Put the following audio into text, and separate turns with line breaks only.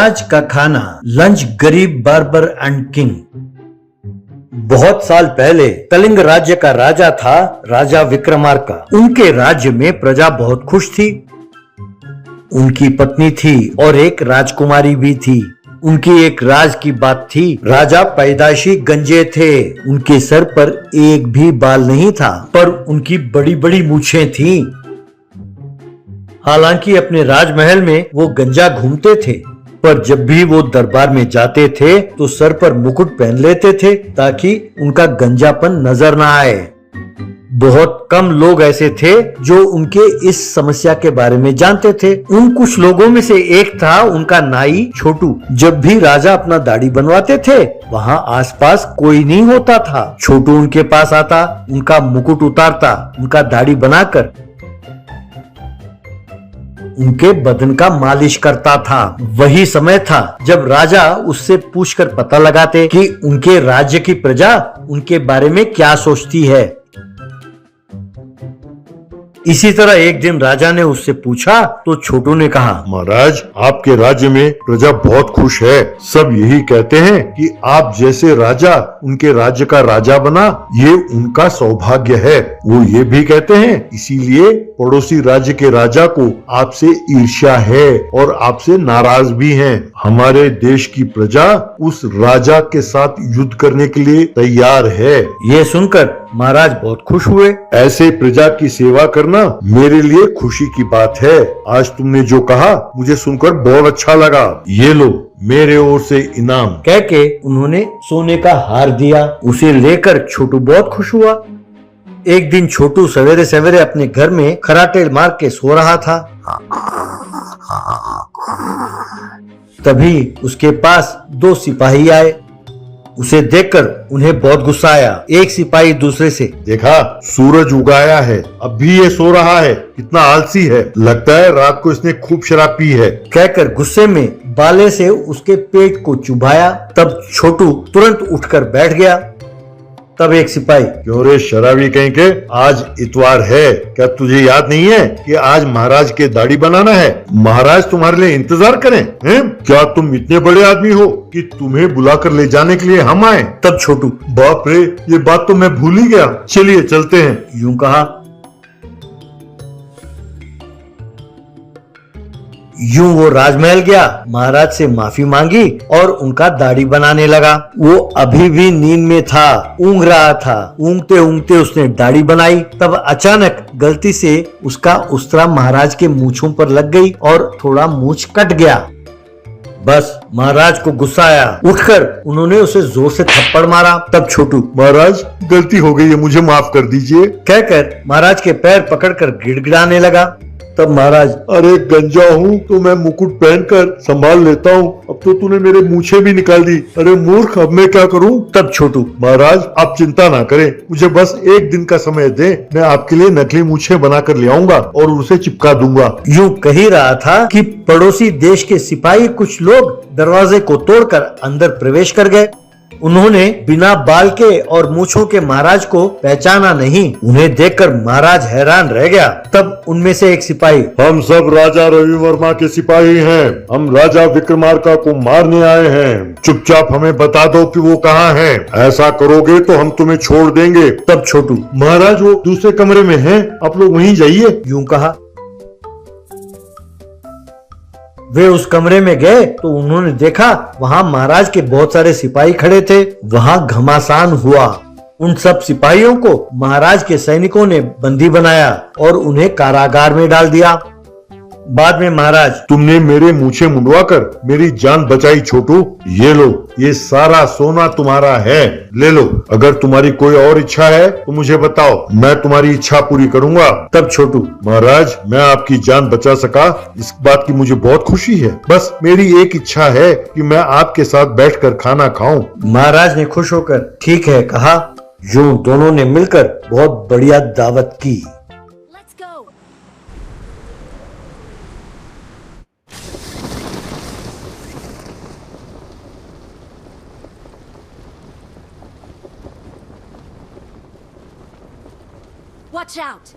महाराज का खाना, लंच गरीब बार्बर एंड किंग। बहुत साल पहले कलिंग राज्य का राजा था राजा विक्रमार्का। उनके राज्य में प्रजा बहुत खुश थी। उनकी पत्नी थी और एक राजकुमारी भी थी। उनकी एक राज की बात थी, राजा पैदाइशी गंजे थे। उनके सर पर एक भी बाल नहीं था, पर उनकी बड़ी बड़ी मूछें थीं। हालांकि अपने राजमहल में वो गंजा घूमते थे, पर जब भी वो दरबार में जाते थे तो सर पर मुकुट पहन लेते थे ताकि उनका गंजापन नजर ना आए। बहुत कम लोग ऐसे थे जो उनके इस समस्या के बारे में जानते थे। उन कुछ लोगों में से एक था उनका नाई छोटू। जब भी राजा अपना दाढ़ी बनवाते थे, वहाँ आसपास कोई नहीं होता था। छोटू उनके पास आता, उनका मुकुट उतारता, उनका दाढ़ी बनाकर उनके बदन का मालिश करता था। वही समय था जब राजा उससे पूछकर पता लगाते कि उनके राज्य की प्रजा उनके बारे में क्या सोचती है। इसी तरह एक दिन राजा ने उससे पूछा तो छोटू ने कहा,
महाराज, आपके राज्य में प्रजा बहुत खुश है। सब यही कहते हैं कि आप जैसे राजा उनके राज्य का राजा बना, ये उनका सौभाग्य है। वो ये भी कहते हैं इसीलिए पड़ोसी राज्य के राजा को आपसे ईर्ष्या है और आपसे नाराज भी हैं। हमारे देश की प्रजा उस राजा के साथ युद्ध करने के लिए तैयार है।
ये सुनकर महाराज बहुत खुश हुए।
ऐसे प्रजा की सेवा करना मेरे लिए खुशी की बात है। आज तुमने जो कहा मुझे सुनकर बहुत अच्छा लगा। ये लो मेरे ओर से इनाम।
कह के उन्होंने सोने का हार दिया। उसे लेकर छोटू बहुत खुश हुआ। एक दिन छोटू सवेरे सवेरे अपने घर में खराटे मार के सो रहा था। तभी उसके पास दो सिपाही आए। उसे देखकर उन्हें बहुत गुस्सा आया। एक सिपाही दूसरे से,
देखा, सूरज उगाया है, अब भी ये सो रहा है, कितना आलसी है। लगता है रात को इसने खूब शराब पी है।
कहकर गुस्से में बाले से उसके पेट को चुभाया। तब छोटू तुरंत उठकर बैठ गया। तब एक सिपाही,
क्यों रे शराबी कहीं के, आज इतवार है, क्या तुझे याद नहीं है कि आज महाराज के दाढ़ी बनाना है? महाराज तुम्हारे लिए इंतजार करें हैं? क्या तुम इतने बड़े आदमी हो कि तुम्हें बुलाकर ले जाने के लिए हम आए?
तब छोटू,
बाप रे, ये बात तो मैं भूल ही गया। चलिए चलते हैं।
यूं कहा। यूं वो राजमहल गया, महाराज से माफी मांगी और उनका दाढ़ी बनाने लगा। वो अभी भी नींद में था, ऊँग रहा था। ऊँगते ऊँगते उसने दाढ़ी बनाई। तब अचानक गलती से उसका उस्तरा महाराज के मूंछों पर लग गई और थोड़ा मूंछ कट गया। बस महाराज को गुस्सा आया। उठकर उन्होंने उसे जोर से थप्पड़ मारा। तब छोटू,
महाराज गलती हो गई है, मुझे माफ कर दीजिए,
कहकर महाराज के पैर पकड़कर गिड़गिड़ाने लगा। तब महाराज,
अरे गंजा हूँ तो मैं मुकुट पहनकर संभाल लेता हूँ, अब तो तूने मेरे मूछें भी निकाल दी। अरे मूर्ख, अब मैं क्या करूँ?
तब छोटू,
महाराज आप चिंता ना करें, मुझे बस एक दिन का समय दे, मैं आपके लिए नकली मूछें बनाकर ले आऊंगा और उसे चिपका दूंगा।
यूं कह ही रहा था कि पड़ोसी देश के सिपाही कुछ लोग दरवाजे को तोड़कर अंदर प्रवेश कर गए। उन्होंने बिना बाल के और मूछों के महाराज को पहचाना नहीं। उन्हें देखकर महाराज हैरान रह गया। तब उनमें से एक सिपाही,
हम सब राजा रवि वर्मा के सिपाही हैं, हम राजा विक्रमार्का को मारने आए हैं। चुपचाप हमें बता दो कि वो कहाँ है। ऐसा करोगे तो हम तुम्हें छोड़ देंगे।
तब छोटू,
महाराज वो दूसरे कमरे में है, आप लोग वहीं जाइए।
यूं कहा। वे उस कमरे में गए तो उन्होंने देखा वहां महाराज के बहुत सारे सिपाही खड़े थे। वहां घमासान हुआ। उन सब सिपाहियों को महाराज के सैनिकों ने बंदी बनाया और उन्हें कारागार में डाल दिया। बाद में महाराज,
तुमने मेरे मूछें मुंडवाकर मेरी जान बचाई छोटू। ये लो, ये सारा सोना तुम्हारा है, ले लो। अगर तुम्हारी कोई और इच्छा है तो मुझे बताओ, मैं तुम्हारी इच्छा पूरी करूंगा।
तब छोटू,
महाराज मैं आपकी जान बचा सका, इस बात की मुझे बहुत खुशी है। बस मेरी एक इच्छा है कि मैं आपके साथ बैठकर खाना खाऊं।
महाराज ने खुश होकर ठीक है कहा। यूं दोनों ने मिलकर बहुत बढ़िया दावत की।
Watch out!